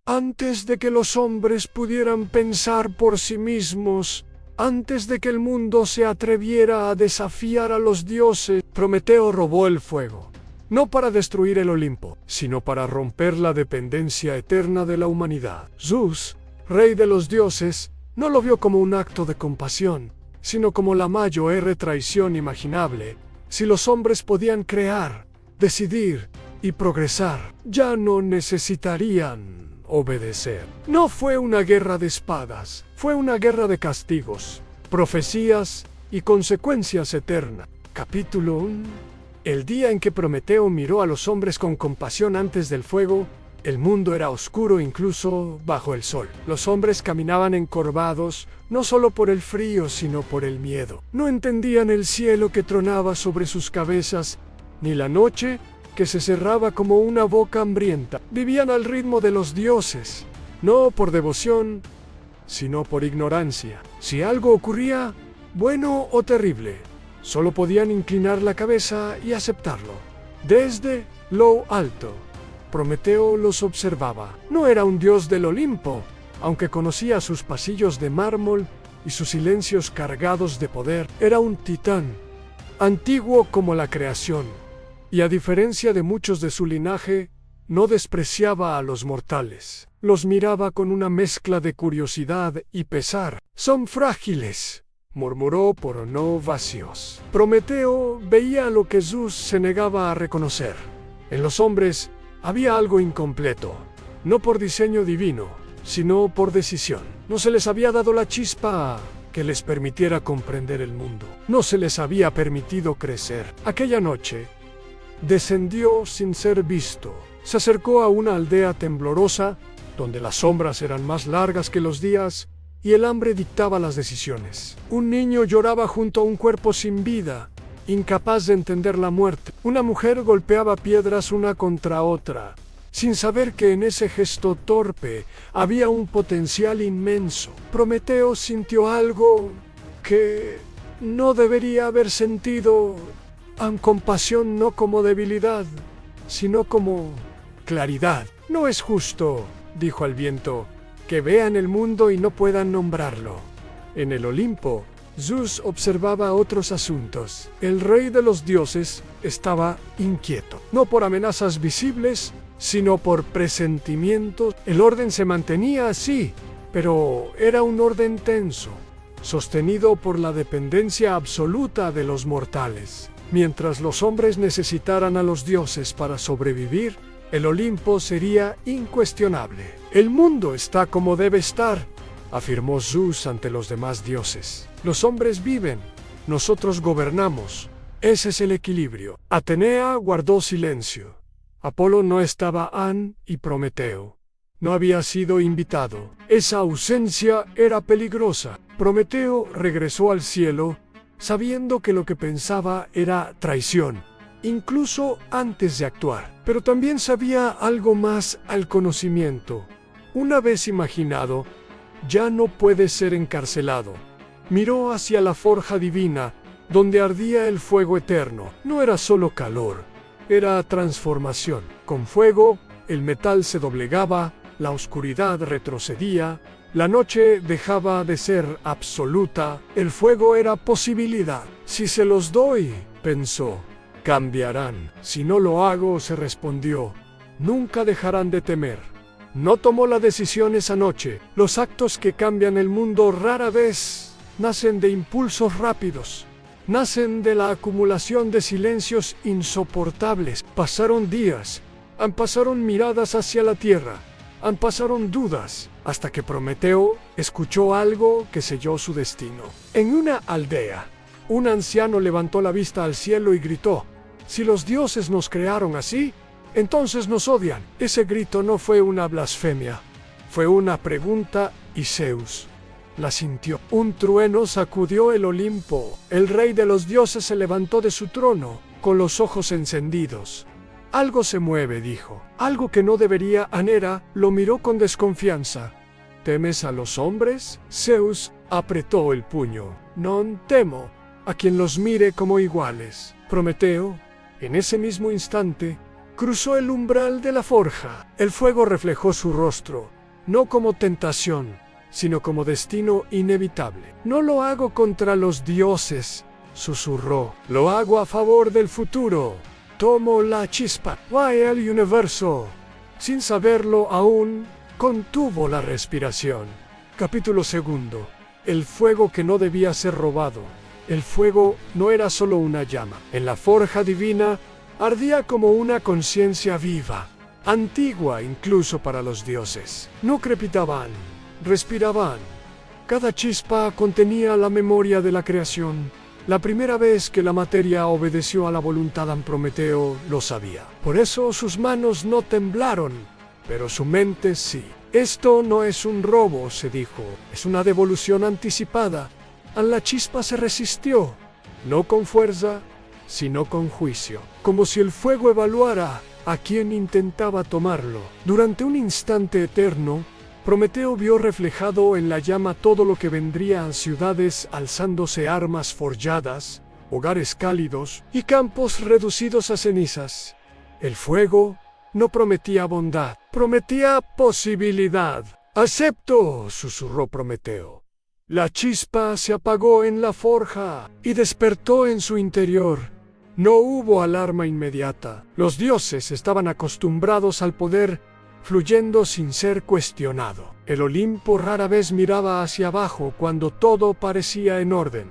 Antes de que los hombres pudieran pensar por sí mismos, antes de que el mundo se atreviera a desafiar a los dioses, Prometeo robó el fuego. No para destruir el Olimpo, sino para romper la dependencia eterna de la humanidad. Zeus, rey de los dioses, no lo vio como un acto de compasión, sino como la mayor traición imaginable. Si los hombres podían crear, decidir y progresar, ya no necesitarían obedecer. No fue una guerra de espadas, fue una guerra de castigos, profecías y consecuencias eternas. Capítulo 1. El día en que Prometeo miró a los hombres con compasión antes del fuego, el mundo era oscuro incluso bajo el sol. Los hombres caminaban encorvados, no solo por el frío, sino por el miedo. No entendían el cielo que tronaba sobre sus cabezas, ni la noche que se cerraba como una boca hambrienta. Vivían al ritmo de los dioses, no por devoción, sino por ignorancia. Si algo ocurría, bueno o terrible, solo podían inclinar la cabeza y aceptarlo. Desde lo alto, Prometeo los observaba. No era un dios del Olimpo, aunque conocía sus pasillos de mármol y sus silencios cargados de poder. Era un titán, antiguo como la creación, y a diferencia de muchos de su linaje, no despreciaba a los mortales. Los miraba con una mezcla de curiosidad y pesar. «Son frágiles», murmuró por no vacíos. Prometeo veía lo que Zeus se negaba a reconocer. En los hombres había algo incompleto, no por diseño divino, sino por decisión. No se les había dado la chispa que les permitiera comprender el mundo. No se les había permitido crecer. Aquella noche, descendió sin ser visto. Se acercó a una aldea temblorosa, donde las sombras eran más largas que los días, y el hambre dictaba las decisiones. Un niño lloraba junto a un cuerpo sin vida, incapaz de entender la muerte. Una mujer golpeaba piedras una contra otra, sin saber que en ese gesto torpe había un potencial inmenso. Prometeo sintió algo que no debería haber sentido. Compasión no como debilidad, sino como claridad. «No es justo», dijo al viento, «que vean el mundo y no puedan nombrarlo». En el Olimpo, Zeus observaba otros asuntos. El rey de los dioses estaba inquieto, no por amenazas visibles, sino por presentimientos. El orden se mantenía así, pero era un orden tenso, sostenido por la dependencia absoluta de los mortales. Mientras los hombres necesitaran a los dioses para sobrevivir, el Olimpo sería incuestionable. «El mundo está como debe estar», afirmó Zeus ante los demás dioses. «Los hombres viven, nosotros gobernamos. Ese es el equilibrio». Atenea guardó silencio. Apolo no estaba y Prometeo no había sido invitado. Esa ausencia era peligrosa. Prometeo regresó al cielo, sabiendo que lo que pensaba era traición, incluso antes de actuar. Pero también sabía algo más al conocimiento. Una vez imaginado, ya no puede ser encarcelado. Miró hacia la forja divina, donde ardía el fuego eterno. No era solo calor, era transformación. Con fuego, el metal se doblegaba, la oscuridad retrocedía, la noche dejaba de ser absoluta, el fuego era posibilidad. «Si se los doy», pensó, «cambiarán. Si no lo hago», se respondió, «nunca dejarán de temer». No tomó la decisión esa noche. Los actos que cambian el mundo rara vez nacen de impulsos rápidos. Nacen de la acumulación de silencios insoportables. Pasaron días, pasaron miradas hacia la tierra, pasaron dudas, hasta que Prometeo escuchó algo que selló su destino. En una aldea, un anciano levantó la vista al cielo y gritó: «Si los dioses nos crearon así, entonces nos odian». Ese grito no fue una blasfemia, fue una pregunta, y Zeus la sintió. Un trueno sacudió el Olimpo. El rey de los dioses se levantó de su trono, con los ojos encendidos. «Algo se mueve», dijo. Algo que no debería. Anera lo miró con desconfianza. «¿Temes a los hombres?» Zeus apretó el puño. «No temo a quien los mire como iguales». Prometeo, en ese mismo instante, Cruzó el umbral de la forja. El fuego reflejó su rostro, no como tentación, sino como destino inevitable. No lo hago contra los dioses, susurró. Lo hago a favor del futuro. Tomo la chispa. Vaya al universo. Sin saberlo aún, contuvo la respiración. Capítulo 2. El fuego que no debía ser robado. El fuego no era solo una llama. En la forja divina ardía como una conciencia viva, antigua incluso para los dioses. No crepitaban, respiraban. Cada chispa contenía la memoria de la creación. La primera vez que la materia obedeció a la voluntad de Prometeo lo sabía. Por eso sus manos no temblaron, pero su mente sí. Esto no es un robo, se dijo, es una devolución anticipada. A la chispa se resistió, no con fuerza, sino con juicio, como si el fuego evaluara a quien intentaba tomarlo. Durante un instante eterno, Prometeo vio reflejado en la llama todo lo que vendría a ciudades alzándose armas forjadas, hogares cálidos y campos reducidos a cenizas. El fuego no prometía bondad, prometía posibilidad. «Acepto», susurró Prometeo. La chispa se apagó en la forja y despertó en su interior. No hubo alarma inmediata. Los dioses estaban acostumbrados al poder fluyendo sin ser cuestionado. El Olimpo rara vez miraba hacia abajo cuando todo parecía en orden.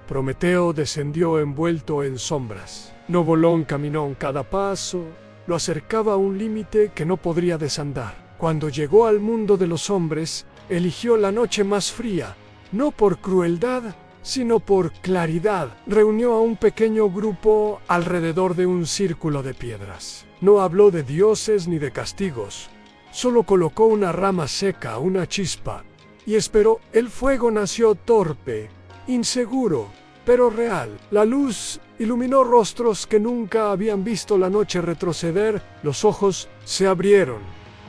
Prometeo descendió envuelto en sombras. No voló un caminón cada paso, lo acercaba a un límite que no podría desandar. Cuando llegó al mundo de los hombres, eligió la noche más fría, no por crueldad, sino por claridad. Reunió a un pequeño grupo alrededor de un círculo de piedras. No habló de dioses ni de castigos. Solo colocó una rama seca, una chispa, y esperó. El fuego nació torpe, inseguro, pero real. La luz iluminó rostros que nunca habían visto la noche retroceder. Los ojos se abrieron,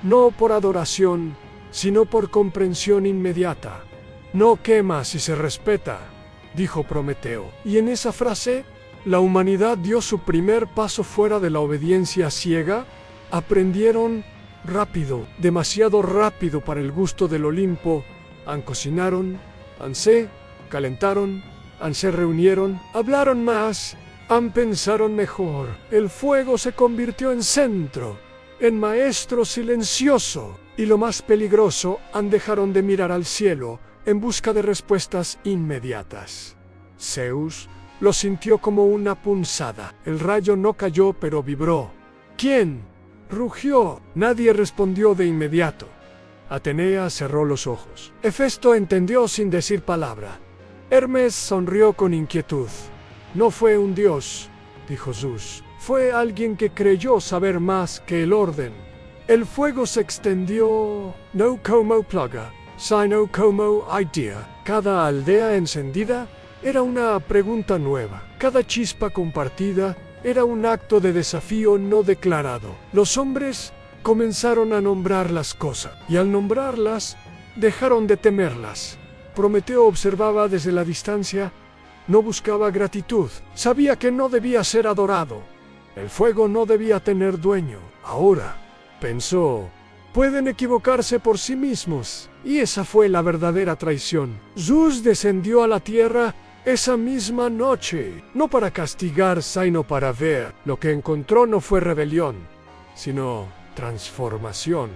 no por adoración, sino por comprensión inmediata. No quema si se respeta, dijo Prometeo. Y en esa frase, la humanidad dio su primer paso fuera de la obediencia ciega. Aprendieron rápido, demasiado rápido para el gusto del Olimpo. Cocinaron, se calentaron, se reunieron, hablaron más, pensaron mejor. El fuego se convirtió en centro, en maestro silencioso. Y lo más peligroso, dejaron de mirar al cielo en busca de respuestas inmediatas. Zeus lo sintió como una punzada. El rayo no cayó, pero vibró. ¿Quién? Rugió. Nadie respondió de inmediato. Atenea cerró los ojos. Hefesto entendió sin decir palabra. Hermes sonrió con inquietud. No fue un dios, dijo Zeus. Fue alguien que creyó saber más que el orden. El fuego se extendió, no como plaga, sino como idea. Cada aldea encendida era una pregunta nueva. Cada chispa compartida era un acto de desafío no declarado. Los hombres comenzaron a nombrar las cosas, y al nombrarlas, dejaron de temerlas. Prometeo observaba desde la distancia, no buscaba gratitud, sabía que no debía ser adorado. El fuego no debía tener dueño. Ahora, pensó, pueden equivocarse por sí mismos, y esa fue la verdadera traición. Zeus descendió a la tierra esa misma noche, no para castigar, sino para ver. Lo que encontró no fue rebelión, sino transformación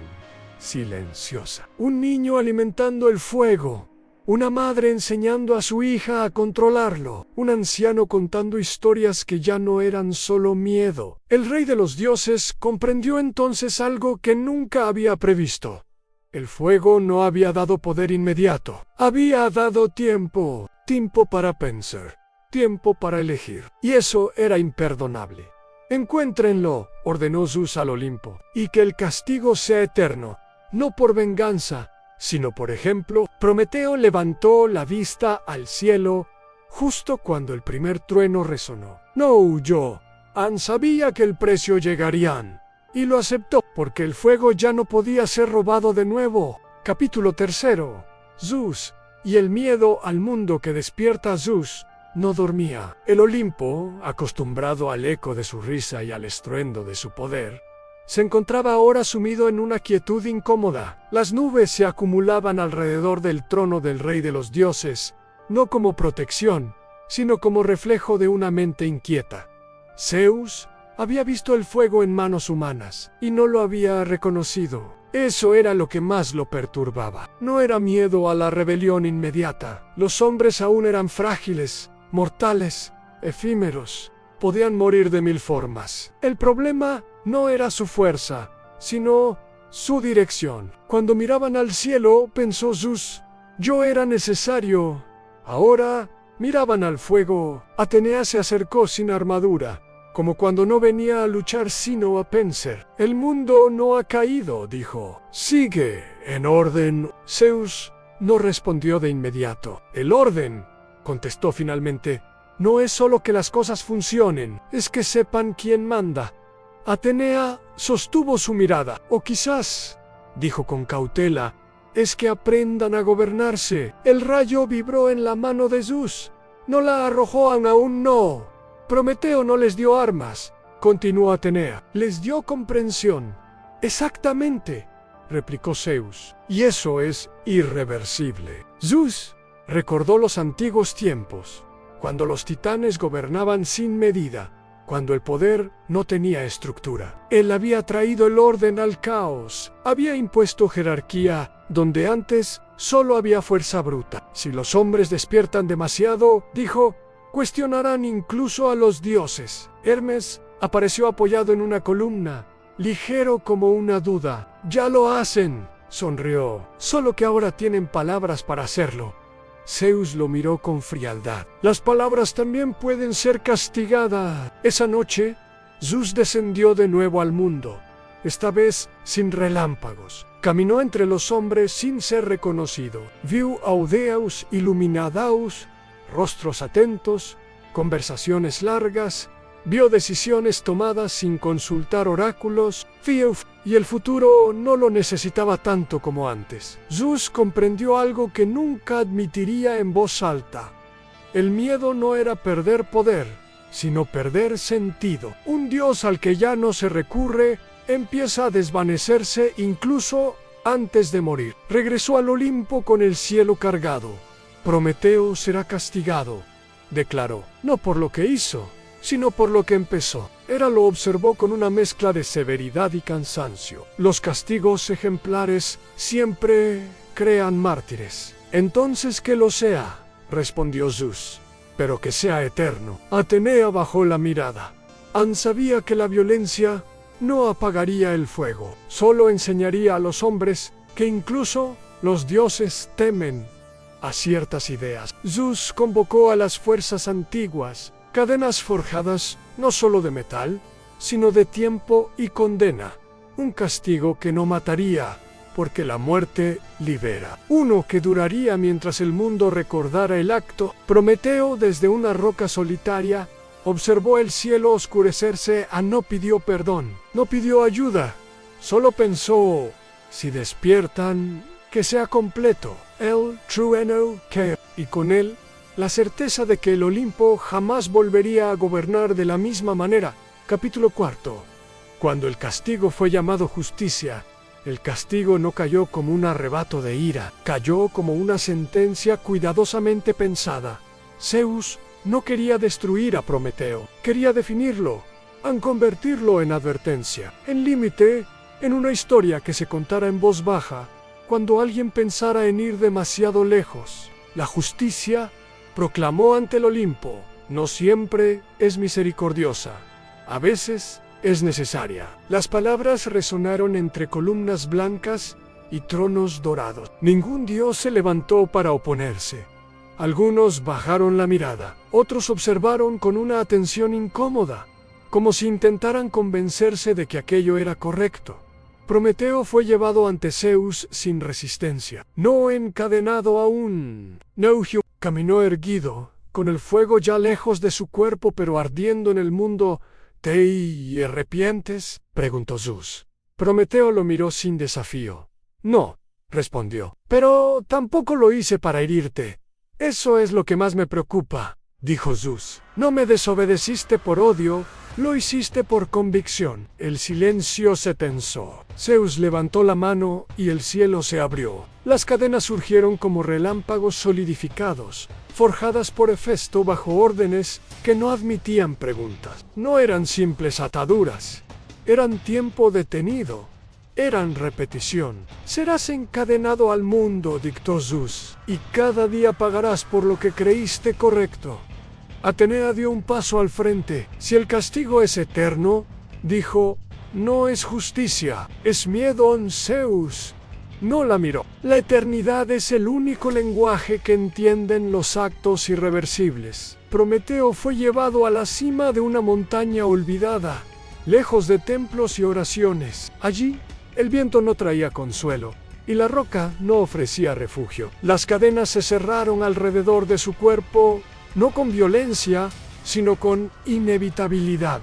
silenciosa. Un niño alimentando el fuego, una madre enseñando a su hija a controlarlo, un anciano contando historias que ya no eran solo miedo. El rey de los dioses comprendió entonces algo que nunca había previsto. El fuego no había dado poder inmediato, había dado tiempo para pensar, tiempo para elegir. Y eso era imperdonable. Encuéntrenlo, ordenó Zeus al Olimpo, y que el castigo sea eterno, no por venganza, sino por ejemplo. Prometeo levantó la vista al cielo justo cuando el primer trueno resonó. No huyó, sabía que el precio llegarían, y lo aceptó, porque el fuego ya no podía ser robado de nuevo. Capítulo 3. Zeus y el miedo al mundo que despierta a Zeus. No dormía. El Olimpo, acostumbrado al eco de su risa y al estruendo de su poder, Se encontraba ahora sumido en una quietud incómoda. Las nubes se acumulaban alrededor del trono del rey de los dioses, no como protección, sino como reflejo de una mente inquieta. Zeus había visto el fuego en manos humanas y no lo había reconocido. Eso era lo que más lo perturbaba. No era miedo a la rebelión inmediata. Los hombres aún eran frágiles, mortales, efímeros. Podían morir de mil formas. El problema no era su fuerza, sino su dirección. Cuando miraban al cielo, pensó Zeus, yo era necesario. Ahora miraban al fuego. Atenea se acercó sin armadura, como cuando no venía a luchar sino a vencer. El mundo no ha caído, dijo. Sigue en orden. Zeus no respondió de inmediato. El orden, contestó finalmente, no es solo que las cosas funcionen, es que sepan quién manda. Atenea sostuvo su mirada. O quizás, dijo con cautela, es que aprendan a gobernarse. El rayo vibró en la mano de Zeus. No la arrojó aún no. Prometeo no les dio armas, continuó Atenea. Les dio comprensión. Exactamente, replicó Zeus. Y eso es irreversible. Zeus recordó los antiguos tiempos, cuando los titanes gobernaban sin medida, cuando el poder no tenía estructura. Él había traído el orden al caos, había impuesto jerarquía donde antes solo había fuerza bruta. Si los hombres despiertan demasiado, dijo, cuestionarán incluso a los dioses. Hermes apareció apoyado en una columna, ligero como una duda. Ya lo hacen, sonrió, solo que ahora tienen palabras para hacerlo. Zeus lo miró con frialdad. Las palabras también pueden ser castigadas. Esa noche, Zeus descendió de nuevo al mundo, esta vez sin relámpagos. Caminó entre los hombres sin ser reconocido. Vio audeaus iluminados, rostros atentos, conversaciones largas, vio decisiones tomadas sin consultar oráculos, y el futuro no lo necesitaba tanto como antes. Zeus comprendió algo que nunca admitiría en voz alta. El miedo no era perder poder, sino perder sentido. Un dios al que ya no se recurre empieza a desvanecerse incluso antes de morir. Regresó al Olimpo con el cielo cargado. Prometeo será castigado, declaró, no por lo que hizo, sino por lo que empezó. Hera lo observó con una mezcla de severidad y cansancio. Los castigos ejemplares siempre crean mártires. Entonces que lo sea, respondió Zeus, pero que sea eterno. Atenea bajó la mirada. An sabía que la violencia no apagaría el fuego, solo enseñaría a los hombres que incluso los dioses temen a ciertas ideas. Zeus convocó a las fuerzas antiguas, cadenas forjadas no solo de metal, sino de tiempo y condena. Un castigo que no mataría, porque la muerte libera. Uno que duraría mientras el mundo recordara el acto. Prometeo, desde una roca solitaria, observó el cielo oscurecerse. No pidió perdón, no pidió ayuda. Solo pensó, si despiertan, que sea completo. El trueno que, y con él, la certeza de que el Olimpo jamás volvería a gobernar de la misma manera. Capítulo 4. Cuando el castigo fue llamado justicia, el castigo no cayó como un arrebato de ira, cayó como una sentencia cuidadosamente pensada. Zeus no quería destruir a Prometeo, quería definirlo, convertirlo en advertencia, en límite, en una historia que se contara en voz baja, cuando alguien pensara en ir demasiado lejos. La justicia, proclamó ante el Olimpo, no siempre es misericordiosa. A veces es necesaria. Las palabras resonaron entre columnas blancas y tronos dorados. Ningún dios se levantó para oponerse. Algunos bajaron la mirada, otros observaron con una atención incómoda, como si intentaran convencerse de que aquello era correcto. Prometeo fue llevado ante Zeus sin resistencia, no encadenado aún. Neugio caminó erguido, con el fuego ya lejos de su cuerpo pero ardiendo en el mundo. ¿Te arrepientes?, preguntó Zeus. Prometeo lo miró sin desafío. No, respondió, pero tampoco lo hice para herirte. Eso es lo que más me preocupa. dijo Zeus. No me desobedeciste por odio, lo hiciste por convicción. El silencio se tensó. Zeus levantó la mano y el cielo se abrió. Las cadenas surgieron como relámpagos solidificados, forjadas por Hefesto bajo órdenes que no admitían preguntas. No eran simples ataduras, eran tiempo detenido, eran repetición. Serás encadenado al mundo, dictó Zeus, y cada día pagarás por lo que creíste correcto. Atenea dio un paso al frente. Si el castigo es eterno, dijo, no es justicia, es miedo en Zeus. No la miró. La eternidad es el único lenguaje que entienden los actos irreversibles. Prometeo fue llevado a la cima de una montaña olvidada, lejos de templos y oraciones. Allí, el viento no traía consuelo, y la roca no ofrecía refugio. Las cadenas se cerraron alrededor de su cuerpo, no con violencia, sino con inevitabilidad.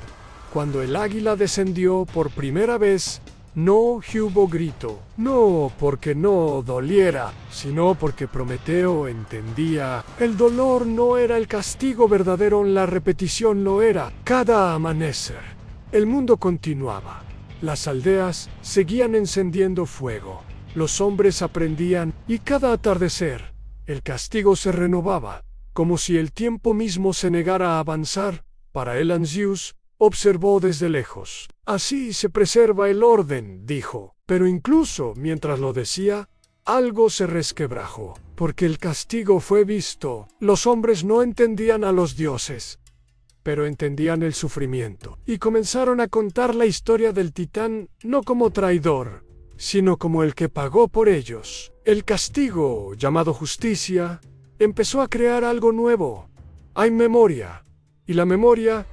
Cuando el águila descendió por primera vez, no hubo grito, no porque no doliera, sino porque Prometeo entendía. El dolor no era el castigo verdadero, la repetición lo era. Cada amanecer, el mundo continuaba. Las aldeas seguían encendiendo fuego. Los hombres aprendían y cada atardecer, el castigo se renovaba, como si el tiempo mismo se negara a avanzar. Para él Zeus observó desde lejos. Así se preserva el orden, dijo. Pero incluso mientras lo decía, algo se resquebrajó, porque el castigo fue visto. Los hombres no entendían a los dioses, pero entendían el sufrimiento, y comenzaron a contar la historia del titán no como traidor, sino como el que pagó por ellos. El castigo, llamado justicia, empezó a crear algo nuevo. Hay memoria, y la memoria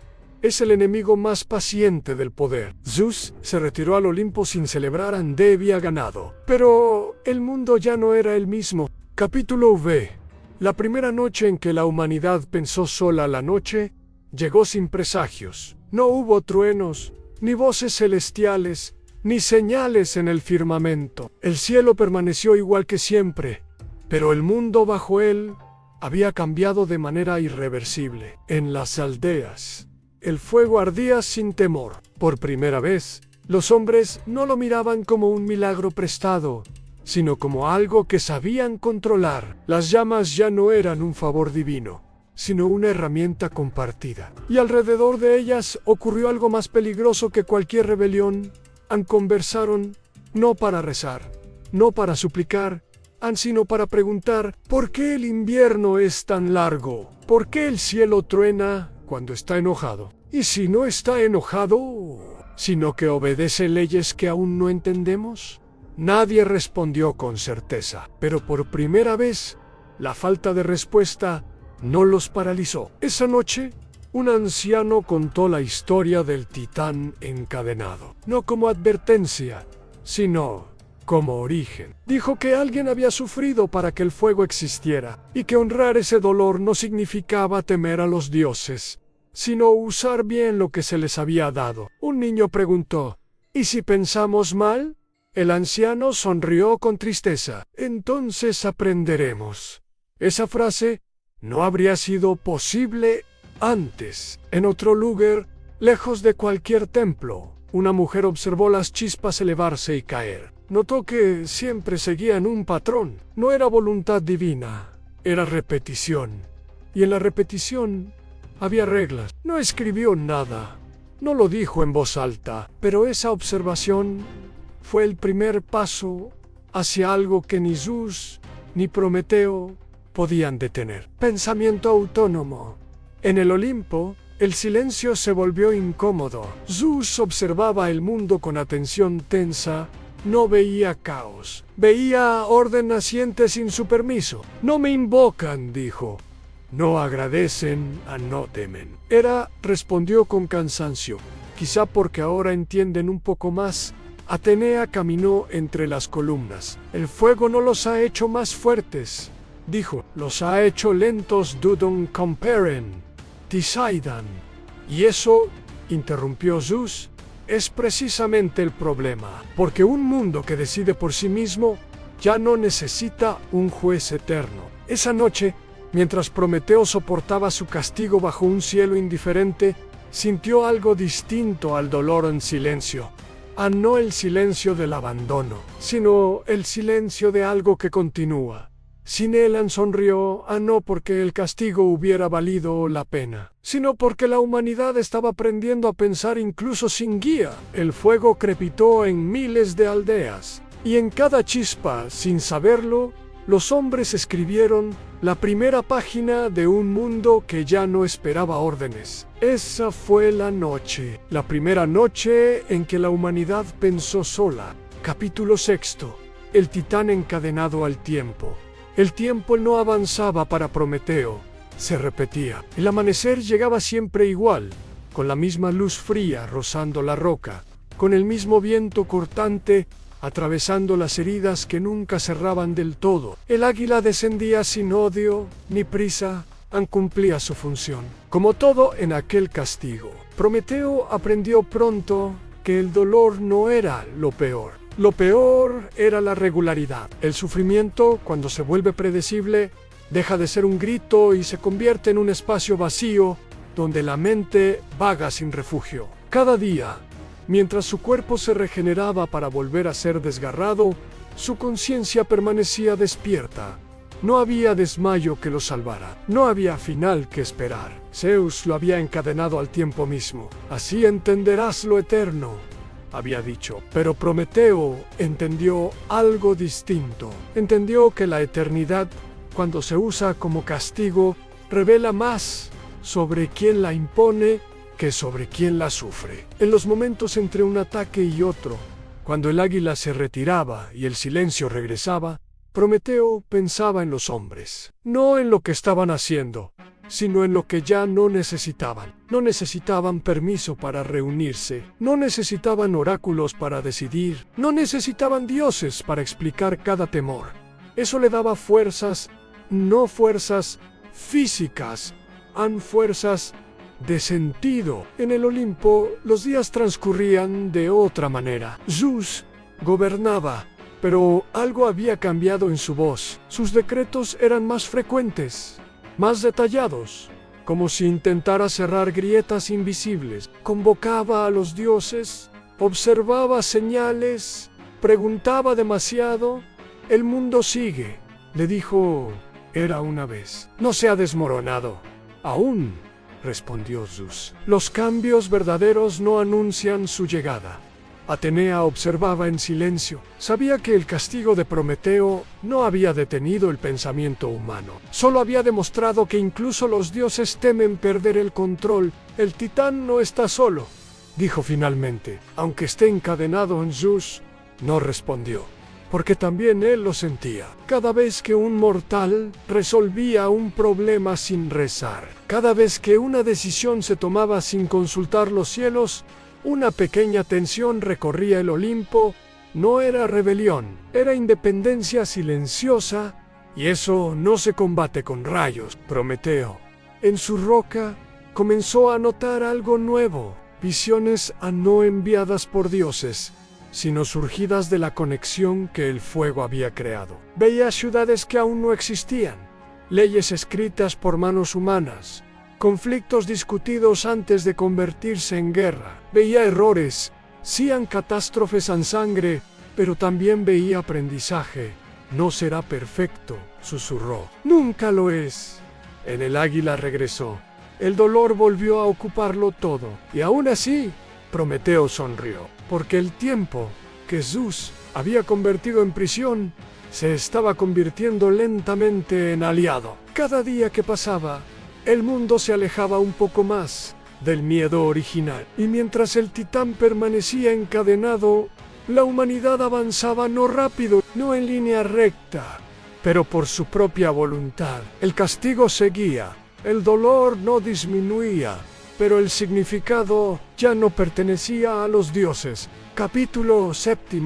es el enemigo más paciente del poder. Zeus se retiró al Olimpo sin celebrar. Ande había ganado. Pero el mundo ya no era el mismo. Capítulo V. La primera noche en que la humanidad pensó sola la noche, llegó sin presagios. No hubo truenos, ni voces celestiales, ni señales en el firmamento. El cielo permaneció igual que siempre, pero el mundo bajo él había cambiado de manera irreversible. En las aldeas, el fuego ardía sin temor. Por primera vez, los hombres no lo miraban como un milagro prestado, sino como algo que sabían controlar. Las llamas ya no eran un favor divino, sino una herramienta compartida. Y alrededor de ellas ocurrió algo más peligroso que cualquier rebelión. Conversaron, no para rezar, no para suplicar, sino para preguntar, ¿por qué el invierno es tan largo? ¿Por qué el cielo truena cuando está enojado? Y si no está enojado, sino que obedece leyes que aún no entendemos. Nadie respondió con certeza, pero por primera vez, la falta de respuesta no los paralizó. Esa noche, un anciano contó la historia del titán encadenado, no como advertencia, sino como origen. Dijo que alguien había sufrido para que el fuego existiera, y que honrar ese dolor no significaba temer a los dioses, sino usar bien lo que se les había dado. Un niño preguntó, ¿y si pensamos mal? El anciano sonrió con tristeza. Entonces aprenderemos. Esa frase no habría sido posible antes. En otro lugar, lejos de cualquier templo, una mujer observó las chispas elevarse y caer. Notó que siempre seguían un patrón. No era voluntad divina, era repetición. Y en la repetición había reglas. No escribió nada, no lo dijo en voz alta, pero esa observación fue el primer paso hacia algo que ni Zeus ni Prometeo podían detener. Pensamiento autónomo. En el Olimpo, el silencio se volvió incómodo. Zeus observaba el mundo con atención tensa. No veía caos, veía orden naciente sin su permiso. No me invocan, dijo. No agradecen, no temen. Respondió con cansancio. Quizá porque ahora entienden un poco más. Atenea caminó entre las columnas. El fuego no los ha hecho más fuertes, dijo. Los ha hecho lentos, dudon comparen, Tisaidan. Y eso, interrumpió Zeus, es precisamente el problema. Porque un mundo que decide por sí mismo ya no necesita un juez eterno. Esa noche, Mientras Prometeo soportaba su castigo bajo un cielo indiferente, sintió algo distinto al dolor en silencio. No el silencio del abandono, sino el silencio de algo que continúa. Sin él sonrió, no porque el castigo hubiera valido la pena, sino porque la humanidad estaba aprendiendo a pensar incluso sin guía. El fuego crepitó en miles de aldeas, y en cada chispa, sin saberlo, los hombres escribieron la primera página de un mundo que ya no esperaba órdenes. Esa fue la noche, la primera noche en que la humanidad pensó sola. Capítulo 6. El titán encadenado al tiempo. El tiempo no avanzaba para Prometeo, se repetía. El amanecer llegaba siempre igual, con la misma luz fría rozando la roca, con el mismo viento cortante atravesando las heridas que nunca cerraban del todo. El águila descendía sin odio ni prisa, cumplía su función. Como todo en aquel castigo, Prometeo aprendió pronto que el dolor no era lo peor. Lo peor era la regularidad. El sufrimiento, cuando se vuelve predecible, deja de ser un grito y se convierte en un espacio vacío donde la mente vaga sin refugio. Cada día, mientras su cuerpo se regeneraba para volver a ser desgarrado, su conciencia permanecía despierta. No había desmayo que lo salvara. No había final que esperar. Zeus lo había encadenado al tiempo mismo. Así entenderás lo eterno, había dicho. Pero Prometeo entendió algo distinto. Entendió que la eternidad, cuando se usa como castigo, revela más sobre quién la impone que sobre quién la sufre. En los momentos entre un ataque y otro, cuando el águila se retiraba y el silencio regresaba, Prometeo pensaba en los hombres, no en lo que estaban haciendo, sino en lo que ya no necesitaban. No necesitaban permiso para reunirse, no necesitaban oráculos para decidir, no necesitaban dioses para explicar cada temor. Eso le daba fuerzas, no fuerzas físicas, fuerzas de sentido. En el Olimpo, los días transcurrían de otra manera. Zeus gobernaba, pero algo había cambiado en su voz. Sus decretos eran más frecuentes, más detallados, como si intentara cerrar grietas invisibles. Convocaba a los dioses, observaba señales, preguntaba demasiado. El mundo sigue, le dijo, era una vez. No se ha desmoronado. Aún, respondió Zeus. Los cambios verdaderos no anuncian su llegada. Atenea observaba en silencio. Sabía que el castigo de Prometeo no había detenido el pensamiento humano. Solo había demostrado que incluso los dioses temen perder el control. El titán no está solo, dijo finalmente. Aunque esté encadenado en Zeus, no respondió, porque también él lo sentía. Cada vez que un mortal resolvía un problema sin rezar, cada vez que una decisión se tomaba sin consultar los cielos, una pequeña tensión recorría el Olimpo. No era rebelión, era independencia silenciosa, y eso no se combate con rayos. Prometeo, en su roca, comenzó a notar algo nuevo, visiones no enviadas por dioses, sino surgidas de la conexión que el fuego había creado. Veía ciudades que aún no existían, leyes escritas por manos humanas, conflictos discutidos antes de convertirse en guerra. Veía errores, sí, catástrofes en sangre, pero también veía aprendizaje. No será perfecto, susurró. Nunca lo es. En el águila regresó. El dolor volvió a ocuparlo todo, y aún así, Prometeo sonrió, porque el tiempo que Zeus había convertido en prisión se estaba convirtiendo lentamente en aliado. Cada día que pasaba, el mundo se alejaba un poco más del miedo original, y mientras el titán permanecía encadenado, la humanidad avanzaba no rápido, no en línea recta, pero por su propia voluntad. El castigo seguía, el dolor no disminuía, pero el significado ya no pertenecía a los dioses. Capítulo 7.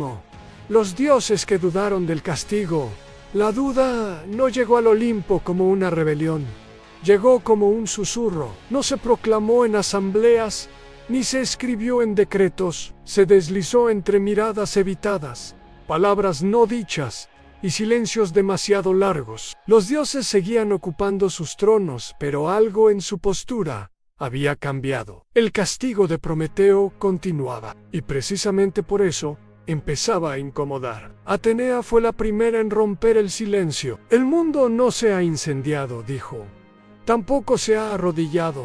Los dioses que dudaron del castigo. La duda no llegó al Olimpo como una rebelión. Llegó como un susurro. No se proclamó en asambleas, ni se escribió en decretos. Se deslizó entre miradas evitadas, palabras no dichas, y silencios demasiado largos. Los dioses seguían ocupando sus tronos, pero algo en su postura había cambiado. El castigo de Prometeo continuaba, y precisamente por eso empezaba a incomodar. Atenea fue la primera en romper el silencio. El mundo no se ha incendiado, dijo. Tampoco se ha arrodillado.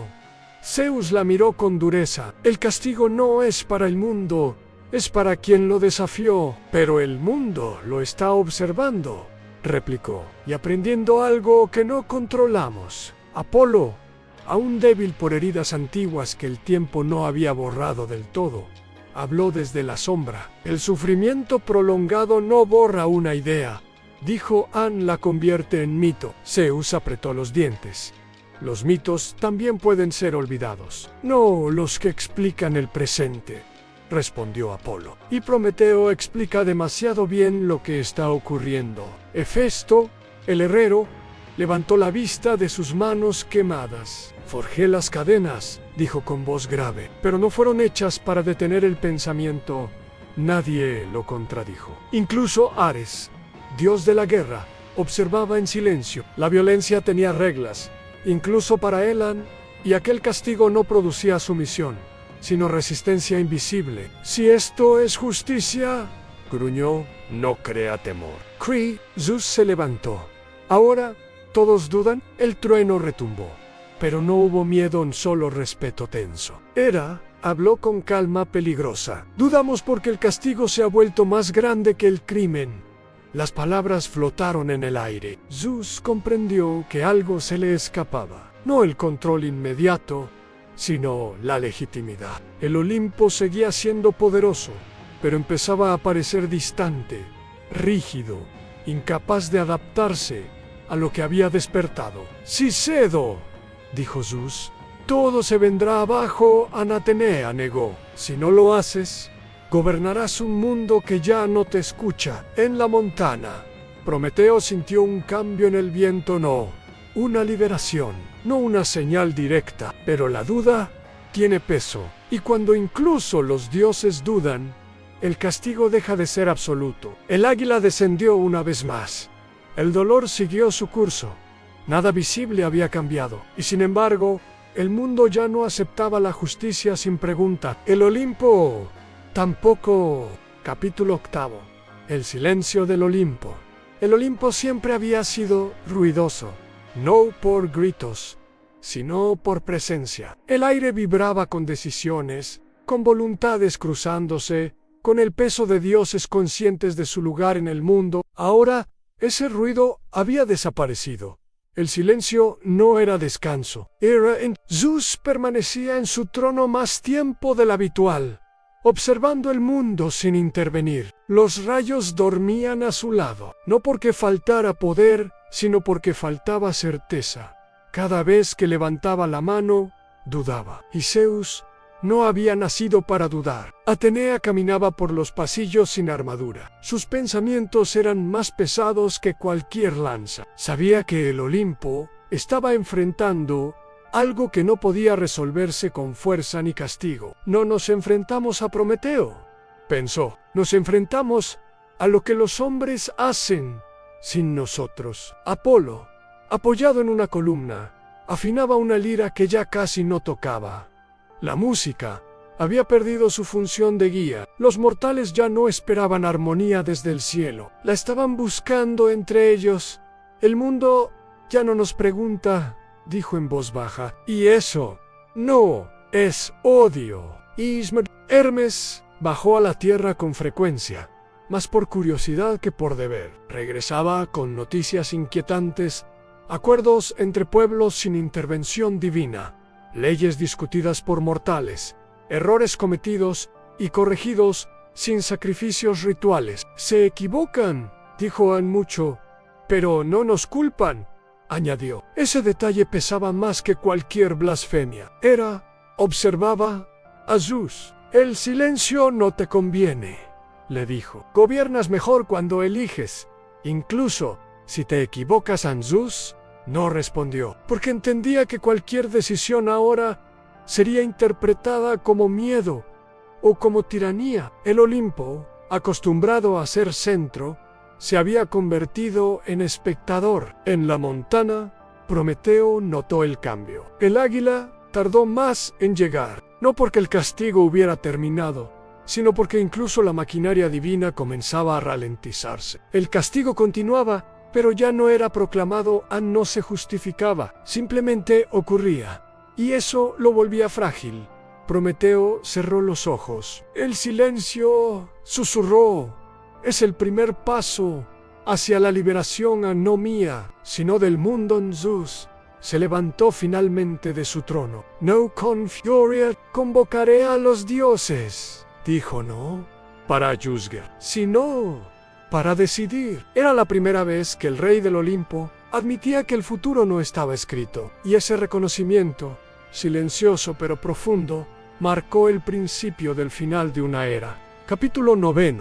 Zeus la miró con dureza. El castigo no es para el mundo, es para quien lo desafió. Pero el mundo lo está observando, replicó, y aprendiendo algo que no controlamos. Apolo, aún débil por heridas antiguas que el tiempo no había borrado del todo, habló desde la sombra. El sufrimiento prolongado no borra una idea, dijo. La convierte en mito. Zeus apretó los dientes. Los mitos también pueden ser olvidados. No los que explican el presente, respondió Apolo. Y Prometeo explica demasiado bien lo que está ocurriendo. Hefesto, el herrero, levantó la vista de sus manos quemadas. Forjé las cadenas, dijo con voz grave, pero no fueron hechas para detener el pensamiento. Nadie lo contradijo. Incluso Ares, dios de la guerra, observaba en silencio. La violencia tenía reglas, incluso para Elan, y aquel castigo no producía sumisión, sino resistencia invisible. Si esto es justicia, gruñó, no crea temor. Zeus se levantó. Ahora, ¿todos dudan? El trueno retumbó. Pero no hubo miedo, solo respeto tenso. Habló con calma peligrosa. Dudamos porque el castigo se ha vuelto más grande que el crimen. Las palabras flotaron en el aire. Zeus comprendió que algo se le escapaba. No el control inmediato, sino la legitimidad. El Olimpo seguía siendo poderoso, pero empezaba a parecer distante, rígido, incapaz de adaptarse a lo que había despertado. Si cedo, dijo Zeus, todo se vendrá abajo. Atenea negó. Si no lo haces, gobernarás un mundo que ya no te escucha. En la montana, Prometeo sintió un cambio en el viento, no una liberación, no una señal directa, pero la duda tiene peso. Y cuando incluso los dioses dudan, el castigo deja de ser absoluto. El águila descendió una vez más. El dolor siguió su curso. Nada visible había cambiado, y sin embargo, el mundo ya no aceptaba la justicia sin pregunta. El Olimpo tampoco. Capítulo 8. El silencio del Olimpo. El Olimpo siempre había sido ruidoso, no por gritos, sino por presencia. El aire vibraba con decisiones, con voluntades cruzándose, con el peso de dioses conscientes de su lugar en el mundo. Ahora, ese ruido había desaparecido. El silencio no era descanso. Zeus permanecía en su trono más tiempo del habitual, observando el mundo sin intervenir. Los rayos dormían a su lado, no porque faltara poder, sino porque faltaba certeza. Cada vez que levantaba la mano, dudaba. Y Zeus no había nacido para dudar. Atenea caminaba por los pasillos sin armadura. Sus pensamientos eran más pesados que cualquier lanza. Sabía que el Olimpo estaba enfrentando algo que no podía resolverse con fuerza ni castigo. No nos enfrentamos a Prometeo, pensó. Nos enfrentamos a lo que los hombres hacen sin nosotros. Apolo, apoyado en una columna, afinaba una lira que ya casi no tocaba. La música había perdido su función de guía. Los mortales ya no esperaban armonía desde el cielo. La estaban buscando entre ellos. El mundo ya no nos pregunta, dijo en voz baja. Y eso no es odio. Hermes bajó a la tierra con frecuencia, más por curiosidad que por deber. Regresaba con noticias inquietantes, acuerdos entre pueblos sin intervención divina, leyes discutidas por mortales, errores cometidos y corregidos sin sacrificios rituales. Se equivocan, dijo mucho, pero no nos culpan, añadió. Ese detalle pesaba más que cualquier blasfemia. Observaba a Zeus. El silencio no te conviene, le dijo. Gobiernas mejor cuando eliges, incluso si te equivocas. Zeus no respondió, porque entendía que cualquier decisión ahora sería interpretada como miedo o como tiranía. El Olimpo, acostumbrado a ser centro, se había convertido en espectador. En la montana, Prometeo notó el cambio. El águila tardó más en llegar, no porque el castigo hubiera terminado, sino porque incluso la maquinaria divina comenzaba a ralentizarse. El castigo continuaba, pero ya no era proclamado, no se justificaba, simplemente ocurría. Y eso lo volvía frágil. Prometeo cerró los ojos. El silencio, susurró, es el primer paso hacia la liberación, no mía, sino del mundo en Zeus. Se levantó finalmente de su trono. No con furia convocaré a los dioses, dijo, no para juzgar, sino para decidir. Era la primera vez que el rey del Olimpo admitía que el futuro no estaba escrito, y ese reconocimiento, silencioso pero profundo, marcó el principio del final de una era. Capítulo 9.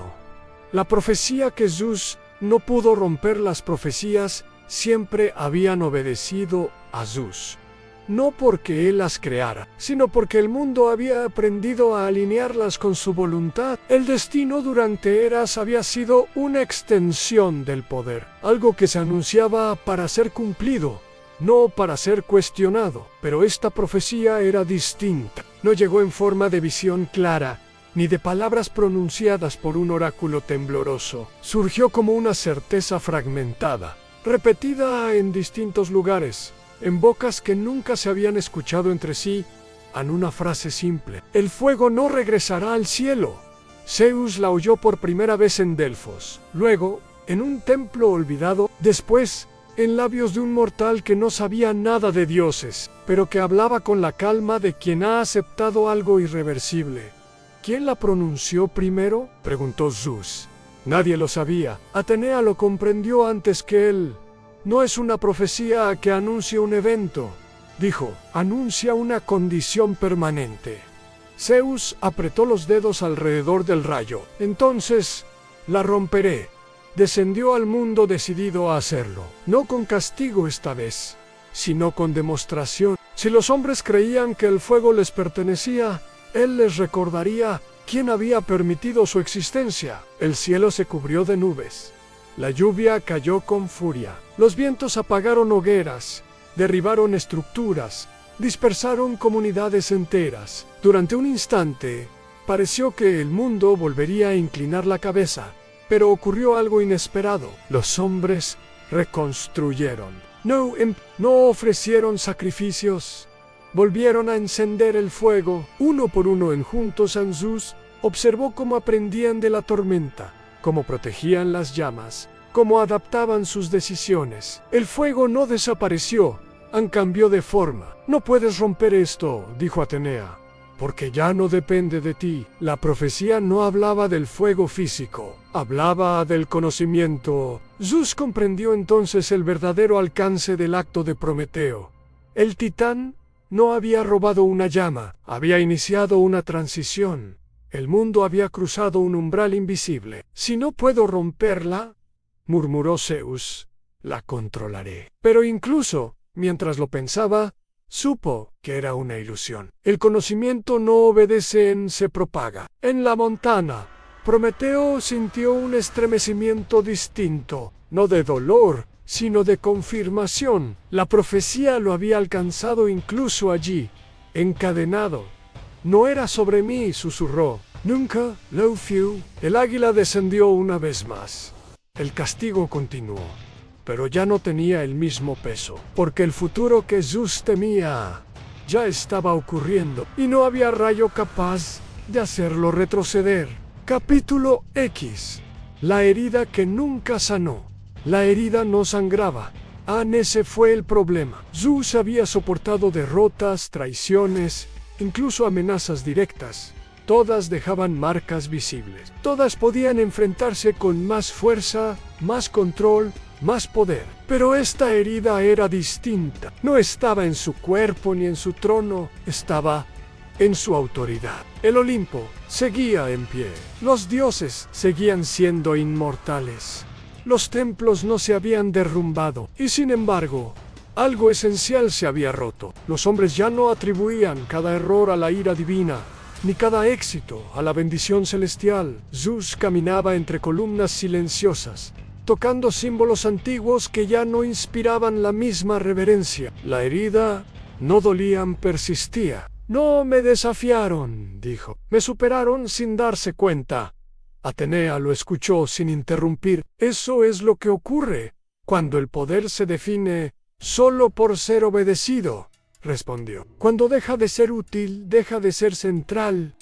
La profecía que Zeus no pudo romper. Las profecías siempre habían obedecido a Zeus, no porque él las creara, sino porque el mundo había aprendido a alinearlas con su voluntad. El destino durante eras había sido una extensión del poder, algo que se anunciaba para ser cumplido, no para ser cuestionado. Pero esta profecía era distinta. No llegó en forma de visión clara, ni de palabras pronunciadas por un oráculo tembloroso. Surgió como una certeza fragmentada, repetida en distintos lugares, en bocas que nunca se habían escuchado entre sí, en una frase simple: el fuego no regresará al cielo. Zeus la oyó por primera vez en Delfos, luego en un templo olvidado, después en labios de un mortal que no sabía nada de dioses, pero que hablaba con la calma de quien ha aceptado algo irreversible. ¿Quién la pronunció primero?, preguntó Zeus. Nadie lo sabía. Atenea lo comprendió antes que él. No es una profecía que anuncia un evento, dijo, anuncia una condición permanente. Zeus apretó los dedos alrededor del rayo. Entonces, la romperé. Descendió al mundo decidido a hacerlo, no con castigo esta vez, sino con demostración. Si los hombres creían que el fuego les pertenecía, él les recordaría quién había permitido su existencia. El cielo se cubrió de nubes. La lluvia cayó con furia. Los vientos apagaron hogueras, derribaron estructuras, dispersaron comunidades enteras. Durante un instante, pareció que el mundo volvería a inclinar la cabeza, pero ocurrió algo inesperado. Los hombres reconstruyeron. No ofrecieron sacrificios. Volvieron a encender el fuego. Uno por uno enjuntos, Zeus observó cómo aprendían de la tormenta, cómo protegían las llamas, cómo adaptaban sus decisiones. El fuego no desapareció, cambió de forma. No puedes romper esto, dijo Atenea, porque ya no depende de ti. La profecía no hablaba del fuego físico, hablaba del conocimiento. Zeus comprendió entonces el verdadero alcance del acto de Prometeo. El titán no había robado una llama, había iniciado una transición. El mundo había cruzado un umbral invisible. Si no puedo romperla, murmuró Zeus, la controlaré. Pero incluso, mientras lo pensaba, supo que era una ilusión. El conocimiento no obedece, se propaga. En la montana, Prometeo sintió un estremecimiento distinto, no de dolor, sino de confirmación. La profecía lo había alcanzado incluso allí, encadenado. No era sobre mí, susurró. Nunca, Lowfiu. El águila descendió una vez más. El castigo continuó, pero ya no tenía el mismo peso, porque el futuro que Zeus temía ya estaba ocurriendo, y no había rayo capaz de hacerlo retroceder. Capítulo X. La herida que nunca sanó. La herida no sangraba. Ese fue el problema. Zeus había soportado derrotas, traiciones, incluso amenazas directas. Todas dejaban marcas visibles. Todas podían enfrentarse con más fuerza, más control, más poder. Pero esta herida era distinta. No estaba en su cuerpo ni en su trono, estaba en su autoridad. El Olimpo seguía en pie. Los dioses seguían siendo inmortales. Los templos no se habían derrumbado, y sin embargo, algo esencial se había roto. Los hombres ya no atribuían cada error a la ira divina, ni cada éxito a la bendición celestial. Zeus caminaba entre columnas silenciosas, tocando símbolos antiguos que ya no inspiraban la misma reverencia. La herida no dolían, persistía. No me desafiaron, dijo. Me superaron sin darse cuenta. Atenea lo escuchó sin interrumpir. Eso es lo que ocurre cuando el poder se define solo por ser obedecido, respondió. Cuando deja de ser útil, deja de ser central.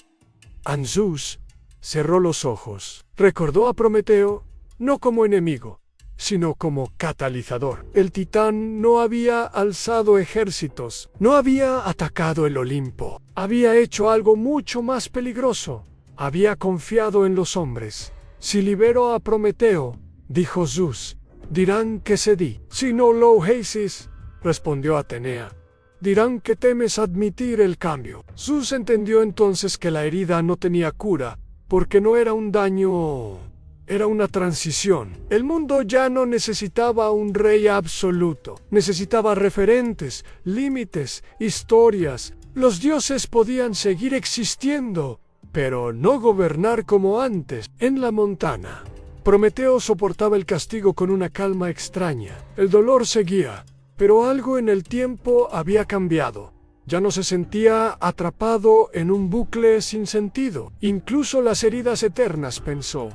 Anzus cerró los ojos. Recordó a Prometeo no como enemigo, sino como catalizador. El titán no había alzado ejércitos, no había atacado el Olimpo. Había hecho algo mucho más peligroso. Había confiado en los hombres. Si libero a Prometeo, dijo Zeus, dirán que cedí. Si no lo haces, respondió Atenea, dirán que temes admitir el cambio. Zeus entendió entonces que la herida no tenía cura, porque no era un daño, era una transición. El mundo ya no necesitaba un rey absoluto, necesitaba referentes, límites, historias. Los dioses podían seguir existiendo, pero no gobernar como antes. En la montana, Prometeo soportaba el castigo con una calma extraña. El dolor seguía, pero algo en el tiempo había cambiado. Ya no se sentía atrapado en un bucle sin sentido. Incluso las heridas eternas, pensó,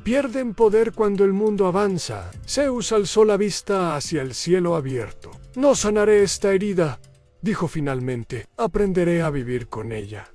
pierden poder cuando el mundo avanza. Zeus alzó la vista hacia el cielo abierto. No sanaré esta herida, dijo finalmente. Aprenderé a vivir con ella.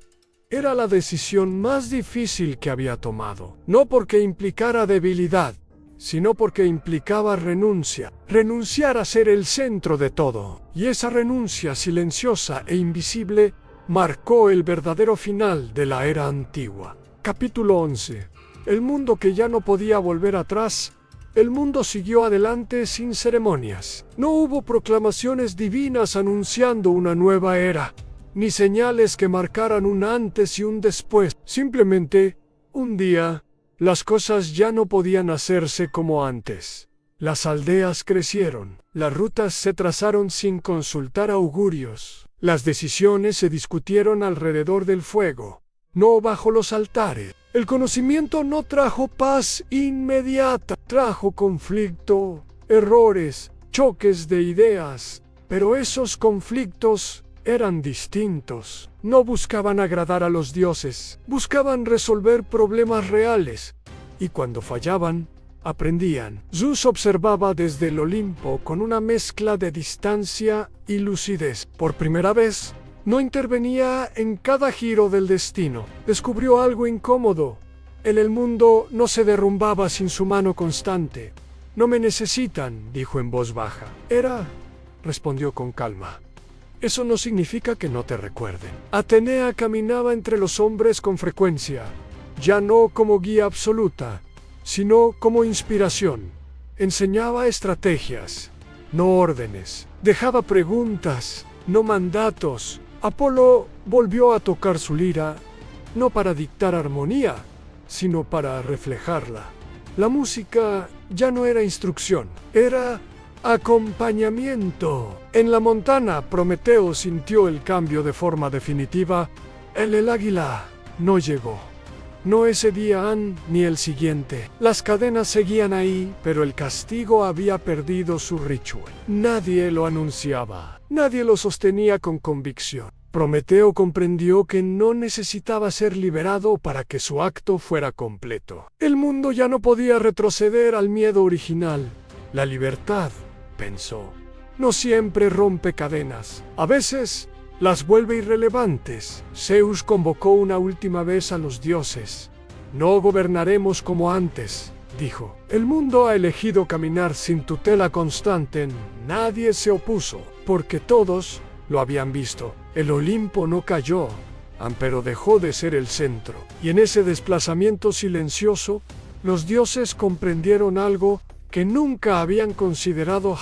Era la decisión más difícil que había tomado. No porque implicara debilidad, sino porque implicaba renuncia. Renunciar a ser el centro de todo. Y esa renuncia silenciosa e invisible marcó el verdadero final de la era antigua. Capítulo 11. El mundo que ya no podía volver atrás. El mundo siguió adelante sin ceremonias. No hubo proclamaciones divinas anunciando una nueva era, ni señales que marcaran un antes y un después. Simplemente, un día, las cosas ya no podían hacerse como antes. Las aldeas crecieron, las rutas se trazaron sin consultar augurios, las decisiones se discutieron alrededor del fuego, no bajo los altares. El conocimiento no trajo paz inmediata, trajo conflicto, errores, choques de ideas, pero esos conflictos eran distintos. No buscaban agradar a los dioses, buscaban resolver problemas reales, y cuando fallaban, aprendían. Zeus observaba desde el Olimpo con una mezcla de distancia y lucidez. Por primera vez, no intervenía en cada giro del destino. Descubrió algo incómodo. El mundo no se derrumbaba sin su mano constante. No me necesitan, dijo en voz baja. Respondió con calma. Eso no significa que no te recuerden. Atenea caminaba entre los hombres con frecuencia, ya no como guía absoluta, sino como inspiración. Enseñaba estrategias, no órdenes. Dejaba preguntas, no mandatos. Apolo volvió a tocar su lira, no para dictar armonía, sino para reflejarla. La música ya no era instrucción, era acompañamiento. En la montana, Prometeo sintió el cambio de forma definitiva. El águila no llegó. No ese día ni el siguiente. Las cadenas seguían ahí, pero el castigo había perdido su ritual. Nadie lo anunciaba. Nadie lo sostenía con convicción. Prometeo comprendió que no necesitaba ser liberado para que su acto fuera completo. El mundo ya no podía retroceder al miedo original. La libertad, pensó, no siempre rompe cadenas. A veces las vuelve irrelevantes. Zeus convocó una última vez a los dioses. No gobernaremos como antes, dijo. El mundo ha elegido caminar sin tutela constante. Nadie se opuso, porque todos lo habían visto. El Olimpo no cayó, pero dejó de ser el centro. Y en ese desplazamiento silencioso, los dioses comprendieron algo que nunca habían considerado.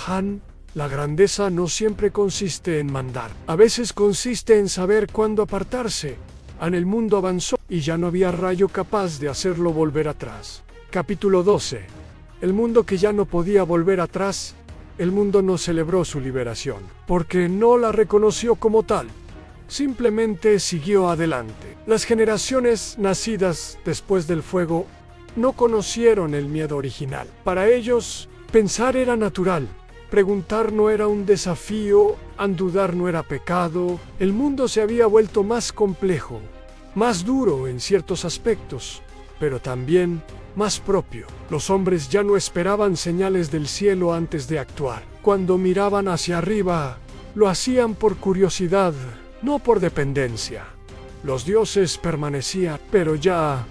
La grandeza no siempre consiste en mandar. A veces consiste en saber cuándo apartarse. El mundo avanzó y ya no había rayo capaz de hacerlo volver atrás. Capítulo 12. El mundo que ya no podía volver atrás. El mundo no celebró su liberación, porque no la reconoció como tal. Simplemente siguió adelante. Las generaciones nacidas después del fuego no conocieron el miedo original. Para ellos, pensar era natural. Preguntar no era un desafío, dudar no era pecado. El mundo se había vuelto más complejo, más duro en ciertos aspectos, pero también más propio. Los hombres ya no esperaban señales del cielo antes de actuar. Cuando miraban hacia arriba, lo hacían por curiosidad, no por dependencia. Los dioses permanecían, pero ya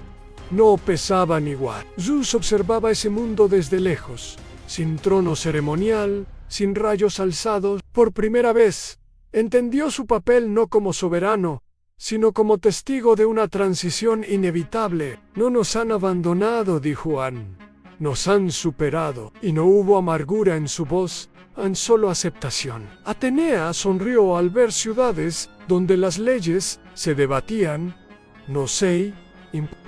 no pesaban igual. Zeus observaba ese mundo desde lejos, sin trono ceremonial, sin rayos alzados. Por primera vez, entendió su papel no como soberano, sino como testigo de una transición inevitable. No nos han abandonado, dijo An, nos han superado, y no hubo amargura en su voz, tan solo aceptación. Atenea sonrió al ver ciudades donde las leyes se debatían, no sé,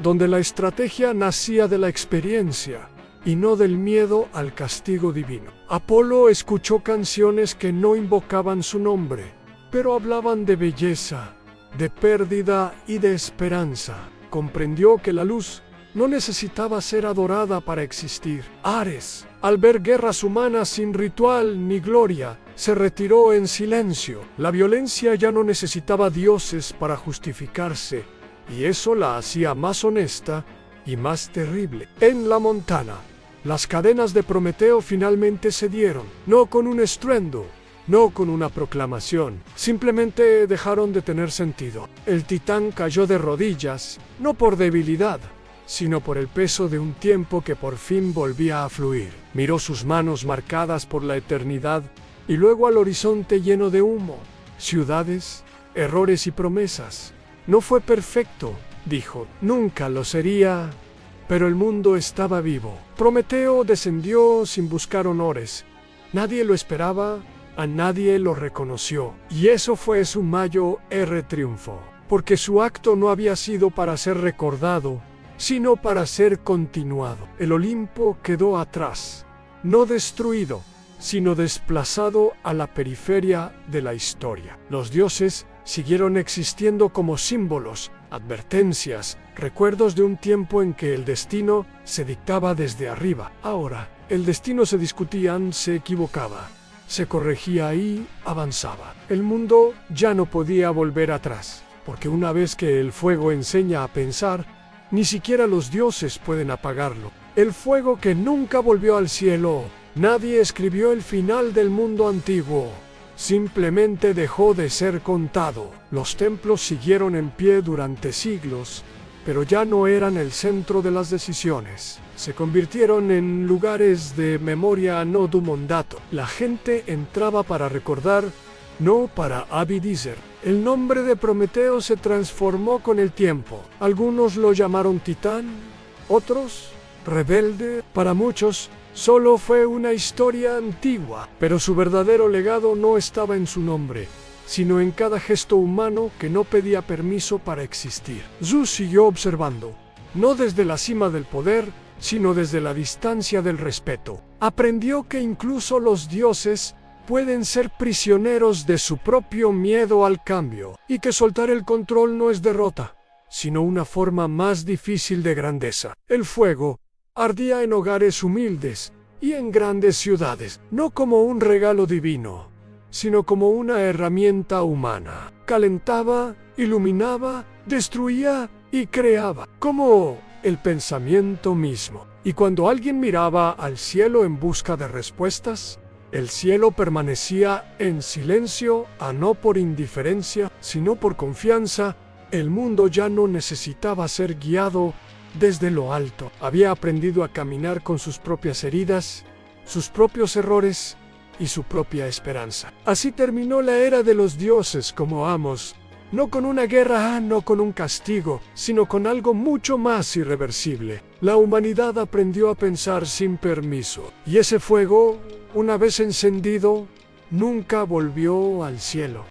donde la estrategia nacía de la experiencia y no del miedo al castigo divino. Apolo escuchó canciones que no invocaban su nombre, pero hablaban de belleza, de pérdida y de esperanza. Comprendió que la luz no necesitaba ser adorada para existir. Ares, al ver guerras humanas sin ritual ni gloria, se retiró en silencio. La violencia ya no necesitaba dioses para justificarse, y eso la hacía más honesta y más terrible. En la montana, las cadenas de Prometeo finalmente cedieron, no con un estruendo, no con una proclamación, simplemente dejaron de tener sentido. El titán cayó de rodillas, no por debilidad, sino por el peso de un tiempo que por fin volvía a fluir. Miró sus manos marcadas por la eternidad y luego al horizonte lleno de humo, ciudades, errores y promesas. No fue perfecto, dijo, nunca lo sería, pero el mundo estaba vivo. Prometeo descendió sin buscar honores. Nadie lo esperaba, a nadie lo reconoció. Y eso fue su mayor triunfo, porque su acto no había sido para ser recordado, sino para ser continuado. El Olimpo quedó atrás, no destruido, sino desplazado a la periferia de la historia. Los dioses siguieron existiendo como símbolos, advertencias, recuerdos de un tiempo en que el destino se dictaba desde arriba. Ahora, el destino se discutía, se equivocaba, se corregía y avanzaba. El mundo ya no podía volver atrás, porque una vez que el fuego enseña a pensar, ni siquiera los dioses pueden apagarlo. El fuego que nunca volvió al cielo. Nadie escribió el final del mundo antiguo. Simplemente dejó de ser contado. Los templos siguieron en pie durante siglos, pero ya no eran el centro de las decisiones. Se convirtieron en lugares de memoria no dumondato. La gente entraba para recordar, no para abidizer. El nombre de Prometeo se transformó con el tiempo. Algunos lo llamaron titán, otros rebelde. Para muchos, solo fue una historia antigua, pero su verdadero legado no estaba en su nombre, sino en cada gesto humano que no pedía permiso para existir. Zeus siguió observando, no desde la cima del poder, sino desde la distancia del respeto. Aprendió que incluso los dioses pueden ser prisioneros de su propio miedo al cambio, y que soltar el control no es derrota, sino una forma más difícil de grandeza. El fuego ardía en hogares humildes y en grandes ciudades, no como un regalo divino, sino como una herramienta humana. Calentaba, iluminaba, destruía y creaba, como el pensamiento mismo. Y cuando alguien miraba al cielo en busca de respuestas, el cielo permanecía en silencio, no por indiferencia, sino por confianza. El mundo ya no necesitaba ser guiado desde lo alto. Había aprendido a caminar con sus propias heridas, sus propios errores y su propia esperanza. Así terminó la era de los dioses como amos, no con una guerra, no con un castigo, sino con algo mucho más irreversible. La humanidad aprendió a pensar sin permiso, y ese fuego, una vez encendido, nunca volvió al cielo.